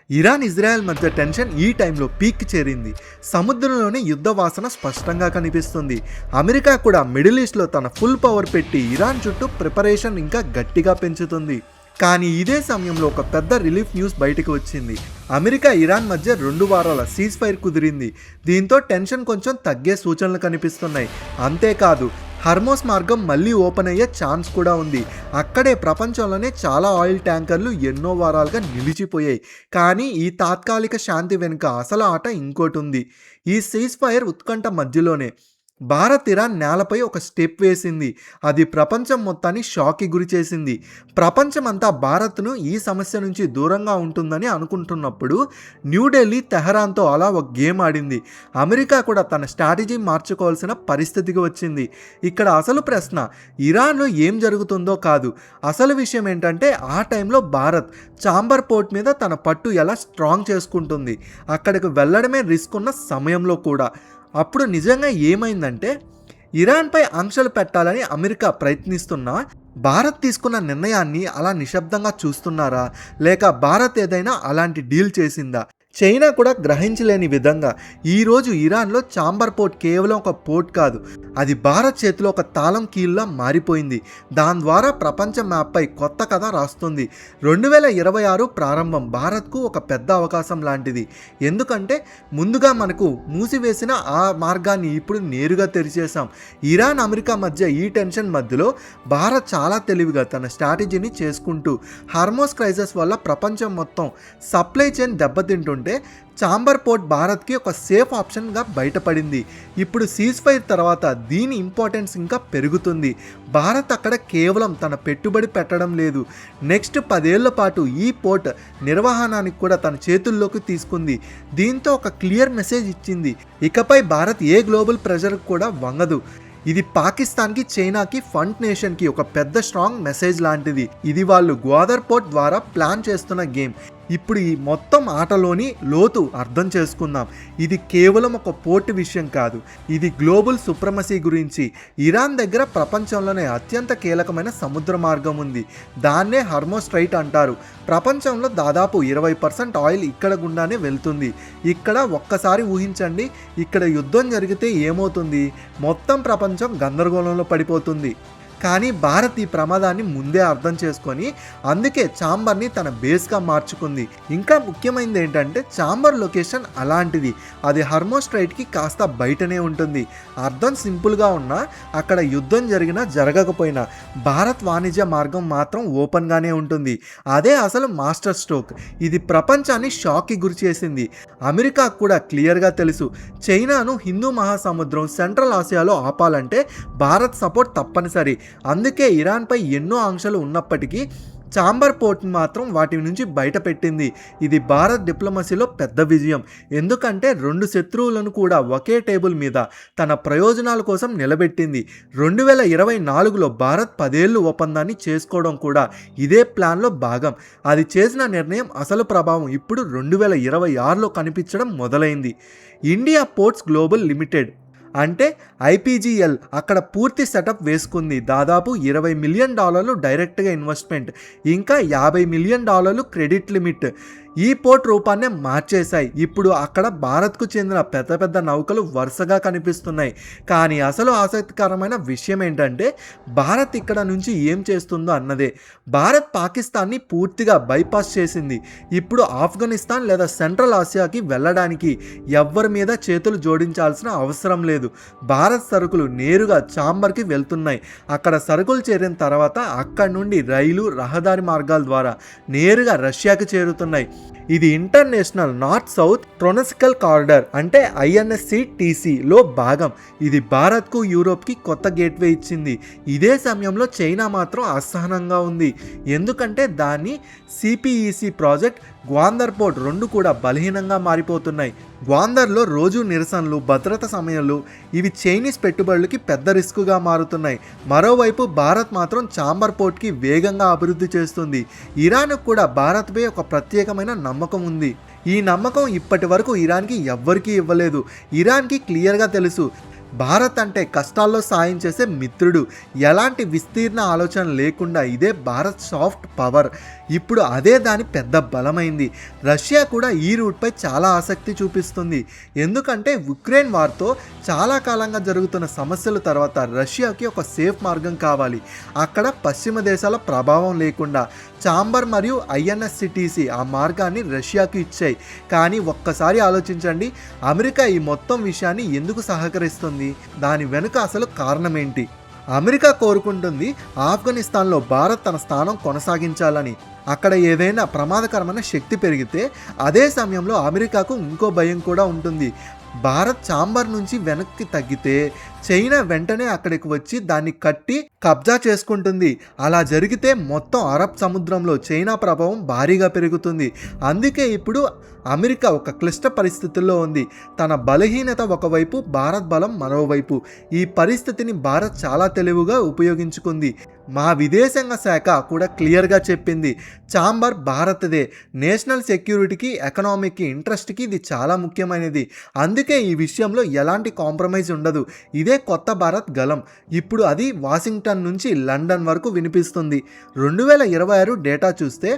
Iran Israel మధ్య tension ఈ టైంలో పీక్ చేరింది. సముద్రంలోనే యుద్ధ వాసన స్పష్టంగా కనిపిస్తుంది. అమెరికా కూడా మిడిల్ ఈస్ట్లో తన ఫుల్ పవర్ పెట్టి ఇరాన్ చుట్టూ ప్రిపరేషన్ ఇంకా గట్టిగా పెంచుతుంది. కానీ ఇదే సమయంలో ఒక పెద్ద రిలీఫ్ న్యూస్ బయటకు వచ్చింది. అమెరికా ఇరాన్ మధ్య 2 వారాల సీజ్ ఫైర్ కుదిరింది. దీంతో టెన్షన్ కొంచెం తగ్గే సూచనలు కనిపిస్తున్నాయి. అంతేకాదు, హర్మోస్ మార్గం మళ్ళీ ఓపెన్ అయ్యే ఛాన్స్ కూడా ఉంది. అక్కడే ప్రపంచంలోనే చాలా ఆయిల్ ట్యాంకర్లు ఎన్నో వారాలుగా నిలిచిపోయాయి. కానీ ఈ తాత్కాలిక శాంతి వెనుక అసలు ఆట ఇంకోటి ఉంది. ఈ సీజ్ ఫైర్ ఉత్కంఠ మధ్యలోనే భారత్ ఇరాన్ నేలపై ఒక స్టెప్ వేసింది. అది ప్రపంచం మొత్తాన్ని షాక్కి గురి చేసింది. ప్రపంచమంతా భారత్ను ఈ సమస్య నుంచి దూరంగా ఉంటుందని అనుకుంటున్నప్పుడు న్యూఢిల్లీ తెహరాన్తో అలా ఒక గేమ్ ఆడింది. అమెరికా కూడా తన స్ట్రాటజీ మార్చుకోవాల్సిన పరిస్థితికి వచ్చింది. ఇక్కడ అసలు ప్రశ్న ఇరాన్లో ఏం జరుగుతుందో కాదు, అసలు విషయం ఏంటంటే ఆ టైంలో భారత్ చాంబర్ పోర్ట్ మీద తన పట్టు ఎలా స్ట్రాంగ్ చేసుకుంటుంది. అక్కడికి వెళ్ళడమే రిస్క్ ఉన్న సమయంలో కూడా. అప్పుడు నిజంగా ఏమైందంటే, ఇరాన్పై ఆంక్షలు పెట్టాలని అమెరికా ప్రయత్నిస్తున్నా భారత్ తీసుకున్న నిర్ణయాన్ని అలా నిశ్శబ్దంగా చూస్తున్నారా, లేక భారత్ ఏదైనా అలాంటి డీల్ చేసిందా? చైనా కూడా గ్రహించలేని విధంగా ఈరోజు ఇరాన్లో చాంబర్ పోర్ట్ కేవలం ఒక పోర్ట్ కాదు, అది భారత్ చేతిలో ఒక తాళం కీల్లా మారిపోయింది. దాని ద్వారా ప్రపంచ మ్యాప్పై కొత్త కథ రాస్తుంది. 2026 ప్రారంభం భారత్కు ఒక పెద్ద అవకాశం లాంటిది. ఎందుకంటే ముందుగా మనకు మూసివేసిన ఆ మార్గాన్ని ఇప్పుడు నేరుగా తెరిచేశాం. ఇరాన్ అమెరికా మధ్య ఈ టెన్షన్ మధ్యలో భారత్ చాలా తెలివిగా తన స్ట్రాటజీని చేసుకుంటూ హార్మోస్ క్రైసిస్ వల్ల ప్రపంచం మొత్తం సప్లై చైన్ దెబ్బతింటుంటే చాంబర్ పోర్ట్ భారత్కి ఒక సేఫ్ ఆప్షన్గా బయటపడింది. ఇప్పుడు సీజ్ ఫైర్ తర్వాత దీని ఇంపార్టెన్స్ ఇంకా పెరుగుతుంది. భారత్ అక్కడ కేవలం తన పెట్టుబడి పెట్టడం లేదు, నెక్స్ట్ 10 ఏళ్ల పాటు ఈ పోర్ట్ నిర్వహణానికి కూడా తన చేతుల్లోకి తీసుకుంది. దీంతో ఒక క్లియర్ మెసేజ్ ఇచ్చింది, ఇకపై భారత్ ఏ గ్లోబల్ ప్రెషర్కి కూడా వంగదు. ఇది పాకిస్తాన్కి, చైనాకి, ఫ్రంట్ నేషన్కి ఒక పెద్ద స్ట్రాంగ్ మెసేజ్ లాంటిది. ఇది వాళ్ళు గ్వాదర్ పోర్ట్ ద్వారా ప్లాన్ చేస్తున్న గేమ్. ఇప్పుడు ఈ మొత్తం ఆటలోని లోతు అర్థం చేసుకుందాం. ఇది కేవలం ఒక పోర్ట్ విషయం కాదు, ఇది గ్లోబల్ సుప్రమసీ గురించి. ఇరాన్ దగ్గర ప్రపంచంలోనే అత్యంత కీలకమైన సముద్ర మార్గం ఉంది. దాన్నే హర్మోస్ స్ట్రైట్ అంటారు. ప్రపంచంలో దాదాపు 20% ఆయిల్ ఇక్కడ గుండానే వెళ్తుంది. ఇక్కడ ఒక్కసారి ఊహించండి, ఇక్కడ యుద్ధం జరిగితే ఏమవుతుంది? మొత్తం ప్రపంచం గందరగోళంలో పడిపోతుంది. కానీ భారత్ ఈ ప్రమాదాన్ని ముందే అర్థం చేసుకొని అందుకే చాంబర్ని తన బేస్గా మార్చుకుంది. ఇంకా ముఖ్యమైనది ఏంటంటే చాంబర్ లొకేషన్ అలాంటిది, అది హర్మోస్ స్ట్రైట్కి కాస్త బయటనే ఉంటుంది. అర్థం సింపుల్గా ఉన్నా అక్కడ యుద్ధం జరిగినా జరగకపోయినా భారత్ వాణిజ్య మార్గం మాత్రం ఓపెన్గానే ఉంటుంది. అదే అసలు మాస్టర్ స్ట్రోక్. ఇది ప్రపంచాన్ని షాక్కి గురి చేసింది. అమెరికాకు కూడా క్లియర్గా తెలుసు, చైనాను హిందూ మహాసముద్రం, సెంట్రల్ ఆసియాలో ఆపాలంటే భారత్ సపోర్ట్ తప్పనిసరి. అందుకే ఇరాన్పై ఎన్నో ఆంక్షలు ఉన్నప్పటికీ చాంబర్ పోర్ట్ మాత్రం వాటి నుంచి బయట పెట్టింది. ఇది భారత్ డిప్లొమసీలో పెద్ద విజయం. ఎందుకంటే 2 శత్రువులను కూడా ఒకే టేబుల్ మీద తన ప్రయోజనాల కోసం నిలబెట్టింది. 2024లో భారత్ 10 ఏళ్ళు ఒప్పందాన్ని చేసుకోవడం కూడా ఇదే ప్లాన్లో భాగం. అది చేసిన నిర్ణయం అసలు ప్రభావం ఇప్పుడు 2026లో కనిపించడం మొదలైంది. ఇండియా పోర్ట్స్ గ్లోబల్ లిమిటెడ్ అంటే ఐపీజీఎల్ అక్కడ పూర్తి సెటప్ వేసుకుంది. దాదాపు $20 మిలియన్ డైరెక్ట్గా ఇన్వెస్ట్మెంట్, ఇంకా $50 మిలియన్ క్రెడిట్ లిమిట్ ఈ పోర్ట్ రూపాన్నే మార్చేశాయి. ఇప్పుడు అక్కడ భారత్కు చెందిన పెద్ద పెద్ద నౌకలు వరుసగా కనిపిస్తున్నాయి. కానీ అసలు ఆసక్తికరమైన విషయం ఏంటంటే భారత్ ఇక్కడ నుంచి ఏం చేస్తుందో అన్నదే. భారత్ పాకిస్తాన్ని పూర్తిగా బైపాస్ చేసింది. ఇప్పుడు ఆఫ్ఘనిస్తాన్ లేదా సెంట్రల్ ఆసియాకి వెళ్ళడానికి ఎవ్వరి మీద చేతులు జోడించాల్సిన అవసరం లేదు. భారత్ సరుకులు నేరుగా చాంబర్కి వెళ్తున్నాయి. అక్కడ సరుకులు చేరిన తర్వాత అక్కడి నుండి రైలు, రహదారి మార్గాల ద్వారా నేరుగా రష్యాకి చేరుతున్నాయి. ఇది ఇంటర్నేషనల్ నార్త్ సౌత్ ట్రాన్సిటిక్ కారిడార్ అంటే INSCTCలో భాగం. ఇది భారత్కు, యూరోప్కి కొత్త గేట్వే ఇచ్చింది. ఇదే సమయంలో చైనా మాత్రం అసహనంగా ఉంది. ఎందుకంటే దాని CPEC ప్రాజెక్ట్, గ్వాందర్ పోర్ట్ 2 కూడా బలహీనంగా మారిపోతున్నాయి. గ్వాందర్లో రోజు నిరసనలు, భద్రత సమయంలో ఇవి చైనీస్ పెట్టుబడులకి పెద్ద రిస్కుగా మారుతున్నాయి. మరోవైపు భారత్ మాత్రం చాంబర్ పోర్ట్కి వేగంగా అభివృద్ధి చేస్తుంది. ఇరాన్కు కూడా భారత్పై ఒక ప్రత్యేకమైన నమ్మకం ఉంది. ఈ నమ్మకం ఇప్పటి వరకు ఇరాన్కి ఎవ్వరికీ ఇవ్వలేదు. ఇరాన్కి క్లియర్గా తెలుసు, భారత్ అంటే కష్టాల్లో సాయం చేసే మిత్రుడు. ఎలాంటి విస్తీర్ణ ఆలోచన లేకుండా ఇదే భారత్ సాఫ్ట్ పవర్. ఇప్పుడు అదే దాని పెద్ద బలమైంది. రష్యా కూడా ఈ రూట్పై చాలా ఆసక్తి చూపిస్తుంది. ఎందుకంటే ఉక్రెయిన్ వార్తో చాలా కాలంగా జరుగుతున్న సమస్యల తర్వాత రష్యాకి ఒక సేఫ్ మార్గం కావాలి. అక్కడ పశ్చిమ దేశాల ప్రభావం లేకుండా చాంబర్ మరియు INSCTC ఆ మార్గాన్ని రష్యాకు ఇచ్చాయి. కానీ ఒక్కసారి ఆలోచించండి, అమెరికా ఈ మొత్తం విషయాన్ని ఎందుకు సహకరిస్తుంది? దాని వెనుక అసలు కారణం ఏంటి? అమెరికా కోరుకుంటుంది ఆఫ్ఘనిస్తాన్లో భారత్ తన స్థానం కొనసాగించాలని. అక్కడ ఏదైనా ప్రమాదకరమైన శక్తి పెరిగితే అదే సమయంలో అమెరికాకు ఇంకో భయం కూడా ఉంటుంది. భారత్ చాంబర్ నుంచి వెనక్కి తగ్గితే చైనా వెంటనే అక్కడికి వచ్చి దాన్ని కట్టి కబ్జా చేసుకుంటుంది. అలా జరిగితే మొత్తం అరబ్ సముద్రంలో చైనా ప్రభావం భారీగా పెరుగుతుంది. అందుకే ఇప్పుడు అమెరికా ఒక క్లిష్ట పరిస్థితుల్లో ఉంది. తన బలహీనత ఒకవైపు, భారత్ బలం మరోవైపు. ఈ పరిస్థితిని భారత్ చాలా తెలివిగా ఉపయోగించుకుంది. మా విదేశాంగ శాఖ కూడా క్లియర్గా చెప్పింది, చాంబర్ భారత్దే. నేషనల్ సెక్యూరిటీకి, ఎకనామీకి, ఇంట్రెస్ట్కి ఇది చాలా ముఖ్యమైనది. అందుకే ఈ విషయంలో ఎలాంటి కాంప్రమైజ్ ఉండదు. ఇదే కొత్త భారత్ గలం. ఇప్పుడు అది వాషింగ్టన్ నుంచి లండన్ వరకు వినిపిస్తుంది. 2026 డేటా చూస్తే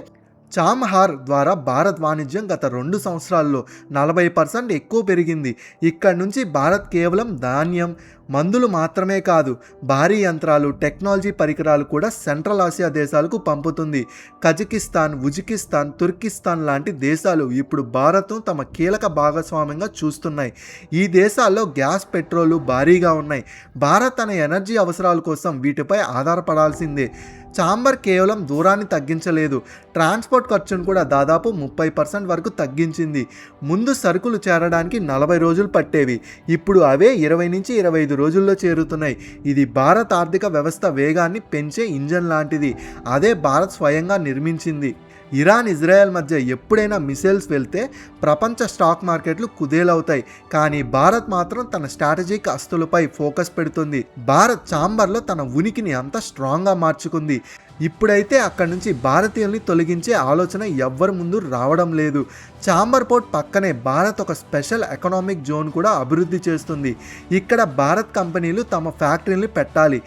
చామ్హార్ ద్వారా భారత్ వాణిజ్యం గత 2 సంవత్సరాల్లో 40% ఎక్కువ పెరిగింది. ఇక్కడి నుంచి భారత్ కేవలం ధాన్యం, మందులు మాత్రమే కాదు, భారీ యంత్రాలు, టెక్నాలజీ పరికరాలు కూడా సెంట్రల్ ఆసియా దేశాలకు పంపుతుంది. కజకిస్తాన్, ఉజ్బెకిస్తాన్, తుర్కిస్తాన్ లాంటి దేశాలు ఇప్పుడు భారత్ను తమ కీలక భాగస్వామ్యంగా చూస్తున్నాయి. ఈ దేశాల్లో గ్యాస్, పెట్రోలు భారీగా ఉన్నాయి. భారత్ తన ఎనర్జీ అవసరాల కోసం వీటిపై ఆధారపడాల్సిందే. చాంబర్ కేవలం దూరాన్ని తగ్గించలేదు, ట్రాన్స్పోర్ట్ ఖర్చును కూడా దాదాపు 30% వరకు తగ్గించింది. ముందు సరుకులు చేరడానికి 40 రోజులు పట్టేవి, ఇప్పుడు అవే 20 నుంచి 25 రోజుల్లో చేరుతున్నాయి. ఇది భారత్ ఆర్థిక వ్యవస్థ వేగాన్ని పెంచే ఇంజన్ లాంటిది. అదే భారత్ స్వయంగా నిర్మించింది. ఇరాన్, ఇజ్రాయెల్ మధ్య ఎప్పుడైనా మిసైల్స్ వెళ్తే ప్రపంచ స్టాక్ మార్కెట్లు కుదేలవుతాయి. కానీ భారత్ మాత్రం తన స్ట్రాటజిక్ ఆస్తులపై ఫోకస్ పెడుతుంది. భారత్ చాంబర్లో తన ఉనికిని అంత స్ట్రాంగ్గా మార్చుకుంది. ఇప్పుడైతే అక్కడి నుంచి భారతీయుల్ని తొలగించే ఆలోచన ఎవ్వరి ముందు రావడం లేదు. చాంబర్ పోర్ట్ పక్కనే భారత్ ఒక స్పెషల్ ఎకనామిక్ జోన్ కూడా అభివృద్ధి చేస్తుంది. ఇక్కడ భారత్ కంపెనీలు తమ ఫ్యాక్టరీని పెట్టాలి.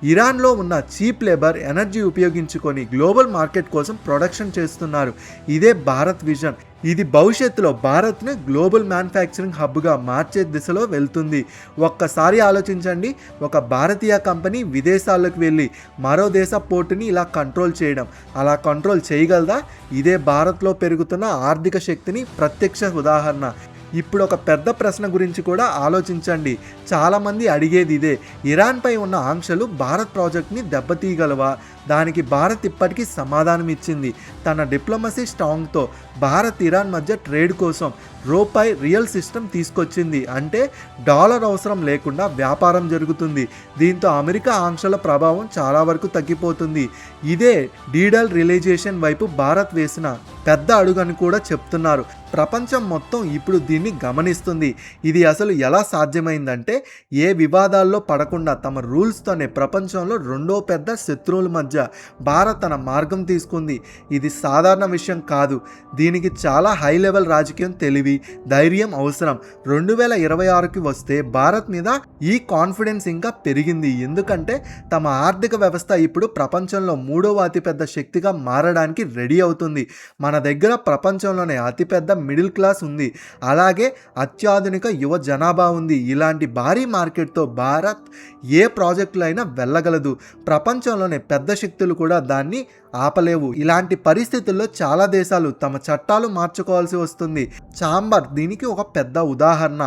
ఇరాన్లో ఉన్న చీప్ లేబర్, ఎనర్జీ ఉపయోగించుకొని గ్లోబల్ మార్కెట్ కోసం ప్రొడక్షన్ చేస్తున్నారు. ఇదే భారత్ విజన్. ఇది భవిష్యత్తులో భారత్ని గ్లోబల్ మ్యానుఫ్యాక్చరింగ్ హబ్గా మార్చే దిశలో వెళ్తుంది. ఒక్కసారి ఆలోచించండి, ఒక భారతీయ కంపెనీ విదేశాల్లోకి వెళ్ళి మరో దేశ పోర్టుని ఇలా కంట్రోల్ చేయడం. అలా కంట్రోల్ చేయగలదా? ఇదే భారత్లో పెరుగుతున్న ఆర్థిక శక్తిని ప్రత్యక్ష ఉదాహరణ. ఇప్పుడు ఒక పెద్ద ప్రశ్న గురించి కూడా ఆలోచించండి. చాలామంది అడిగేది ఇదే, ఇరాన్పై ఉన్న ఆంక్షలు భారత్ ప్రాజెక్ట్ని దెబ్బతీయగలవా? దానికి భారత్ ఇప్పటికీ సమాధానం ఇచ్చింది. తన డిప్లొమసీ స్ట్రాంగ్తో భారత్ ఇరాన్ మధ్య ట్రేడ్ కోసం రూపాయి రియల్ సిస్టమ్ తీసుకొచ్చింది. అంటే డాలర్ అవసరం లేకుండా వ్యాపారం జరుగుతుంది. దీంతో అమెరికా ఆంక్షల ప్రభావం చాలా వరకు తగ్గిపోతుంది. ఇదే డీడల్ రియలైజేషన్ వైపు భారత్ వేసిన పెద్ద అడుగని కూడా చెప్తున్నారు. ప్రపంచం మొత్తం ఇప్పుడు దీన్ని గమనిస్తుంది. ఇది అసలు ఎలా సాధ్యమైందంటే, ఏ వివాదాల్లో పడకుండా తమ రూల్స్తోనే ప్రపంచంలో రెండో పెద్ద శత్రువుల మధ్య భారత్ తన మార్గం తీసుకుంది. ఇది సాధారణ విషయం కాదు. దీనికి చాలా హై లెవెల్ రాజకీయం, తెలివి, ధైర్యం అవసరం. 2026కి వస్తే భారత్ మీద ఈ కాన్ఫిడెన్స్ ఇంకా పెరిగింది. ఎందుకంటే తమ ఆర్థిక వ్యవస్థ ఇప్పుడు ప్రపంచంలో 3వ అతిపెద్ద శక్తిగా మారడానికి రెడీ అవుతుంది. మన దగ్గర ప్రపంచంలోనే అతిపెద్ద మిడిల్ క్లాస్ ఉంది, అలాగే అత్యాధునిక యువ జనాభా ఉంది. ఇలాంటి భారీ మార్కెట్తో భారత్ ఏ ప్రాజెక్టులు అయినా వెళ్ళగలదు. ప్రపంచంలోనే పెద్ద శక్తులు కూడా దాన్ని ఆపలేవు. ఇలాంటి పరిస్థితుల్లో చాలా దేశాలు తమ చట్టాలు మార్చుకోవాల్సి వస్తుంది. చాంబర్ దీనికి ఒక పెద్ద ఉదాహరణ.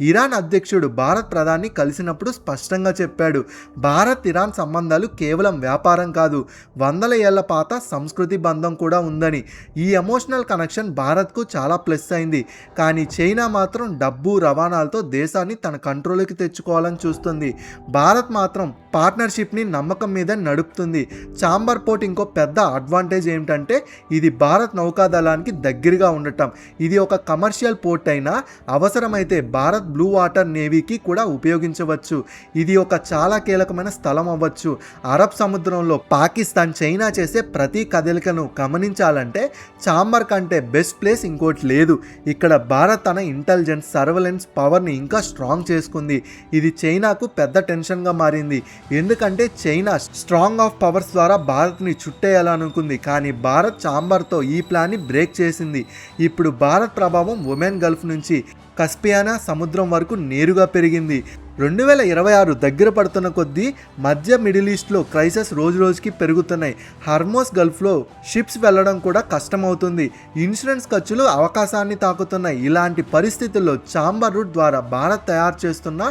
ఇరాన్ అధ్యక్షుడు భారత్ ప్రధాని కలిసినప్పుడు స్పష్టంగా చెప్పాడు, భారత్ ఇరాన్ సంబంధాలు కేవలం వ్యాపారం కాదు, వందల ఏళ్ల పాత సంస్కృతి బంధం కూడా ఉందని. ఈ ఎమోషనల్ కనెక్షన్ భారత్కు చాలా ప్లస్ అయింది. కానీ చైనా మాత్రం డబ్బు, రవాణాలతో దేశాన్ని తన కంట్రోల్కి తెచ్చుకోవాలని చూస్తుంది. భారత్ మాత్రం పార్ట్నర్షిప్ని నమ్మకం మీద నడుపుతుంది. చాంబర్ పోర్ట్ ఇంకో పెద్ద పెద్ద అడ్వాంటేజ్ ఏమిటంటే ఇది భారత్ నౌకాదళానికి దగ్గరగా ఉండటం. ఇది ఒక కమర్షియల్ పోర్ట్ అయినా అవసరమైతే భారత్ బ్లూ వాటర్ నేవీకి కూడా ఉపయోగించవచ్చు. ఇది ఒక చాలా కీలకమైన స్థలం అవ్వచ్చు. అరబ్ సముద్రంలో పాకిస్తాన్, చైనా చేసే ప్రతి కదలికను గమనించాలంటే చాంబర్ కంటే బెస్ట్ ప్లేస్ ఇంకోటి లేదు. ఇక్కడ భారత్ తన ఇంటెలిజెన్స్, సర్వేలెన్స్ పవర్ని ఇంకా స్ట్రాంగ్ చేసుకుంది. ఇది చైనాకు పెద్ద టెన్షన్గా మారింది. ఎందుకంటే చైనా స్ట్రాంగ్ ఆఫ్ పవర్స్ ద్వారా భారత్ని చుట్టేయాలనుకుంది. కానీ భారత్ చాంబర్తో ఈ ప్లాన్ని బ్రేక్ చేసింది. ఇప్పుడు భారత్ ప్రభావం ఒమెన్ గల్ఫ్ నుంచి కస్పియానా సముద్రం వరకు నేరుగా పెరిగింది. 2026 దగ్గర పడుతున్న కొద్దీ మధ్య మిడిల్ ఈస్ట్లో క్రైసిస్ రోజు రోజుకి పెరుగుతున్నాయి. హర్మోస్ గల్ఫ్లో షిప్స్ వెళ్ళడం కూడా కష్టమవుతుంది. ఇన్సూరెన్స్ ఖర్చులు అవకాశాన్ని తాకుతున్నాయి. ఇలాంటి పరిస్థితుల్లో చాంబర్ రూట్ ద్వారా భారత్ తయారు చేస్తున్న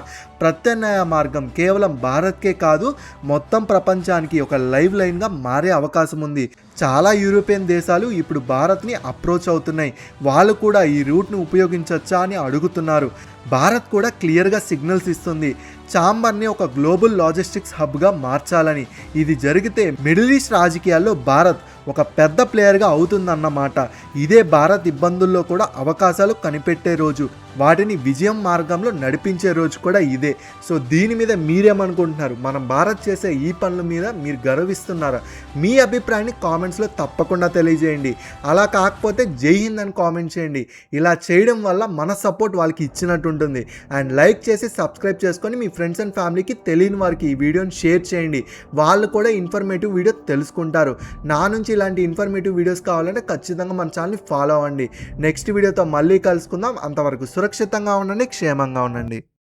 ప్రత్యామ్నాయ మార్గం కేవలం భారత్కే కాదు, మొత్తం ప్రపంచానికి ఒక లైవ్ లైన్గా మారే అవకాశం ఉంది. చాలా యూరోపియన్ దేశాలు ఇప్పుడు భారత్ని అప్రోచ్ అవుతున్నాయి. వాళ్ళు కూడా ఈ రూట్ని ఉపయోగించవచ్చా అని అడుగుతున్నారు. భారత్ కూడా క్లియర్గా సిగ్నల్స్ ఇస్తుంది చాంబర్ని ఒక గ్లోబల్ లాజిస్టిక్స్ హబ్గా మార్చాలని. ఇది జరిగితే మిడిల్ ఈస్ట్ రాజకీయాల్లో భారత్ ఒక పెద్ద ప్లేయర్గా అవుతుందన్నమాట. ఇదే భారత్ ఇబ్బందుల్లో కూడా అవకాశాలు కనిపెట్టే రోజు, వాటిని విజయం మార్గంలో నడిపించే రోజు కూడా ఇదే. సో దీని మీద మీరేమనుకుంటున్నారు? మనం భారత్ చేసే ఈ పనుల మీద మీరు గర్విస్తున్నారా? మీ అభిప్రాయాన్ని కామెంట్స్లో తప్పకుండా తెలియజేయండి. అలా కాకపోతే జై హింద్ అని కామెంట్ చేయండి. ఇలా చేయడం వల్ల మన సపోర్ట్ వాళ్ళకి ఇచ్చినట్టు ఉంటుంది. అండ్ లైక్ చేసి సబ్స్క్రైబ్ చేసుకొని మీ ఫ్రెండ్స్ అండ్ ఫ్యామిలీకి, తెలియని వారికి ఈ వీడియోని షేర్ చేయండి. వాళ్ళు కూడా ఇన్ఫర్మేటివ్ వీడియో తెలుసుకుంటారు. నా నుంచి ఇలాంటి ఇన్ఫర్మేటివ్ వీడియోస్ కావాలంటే ఖచ్చితంగా మన ఛానల్ని ఫాలో అవ్వండి. నెక్స్ట్ వీడియోతో మళ్ళీ కలుసుకుందాం. అంతవరకు సురక్షితంగా ఉండండి, క్షేమంగా ఉండండి.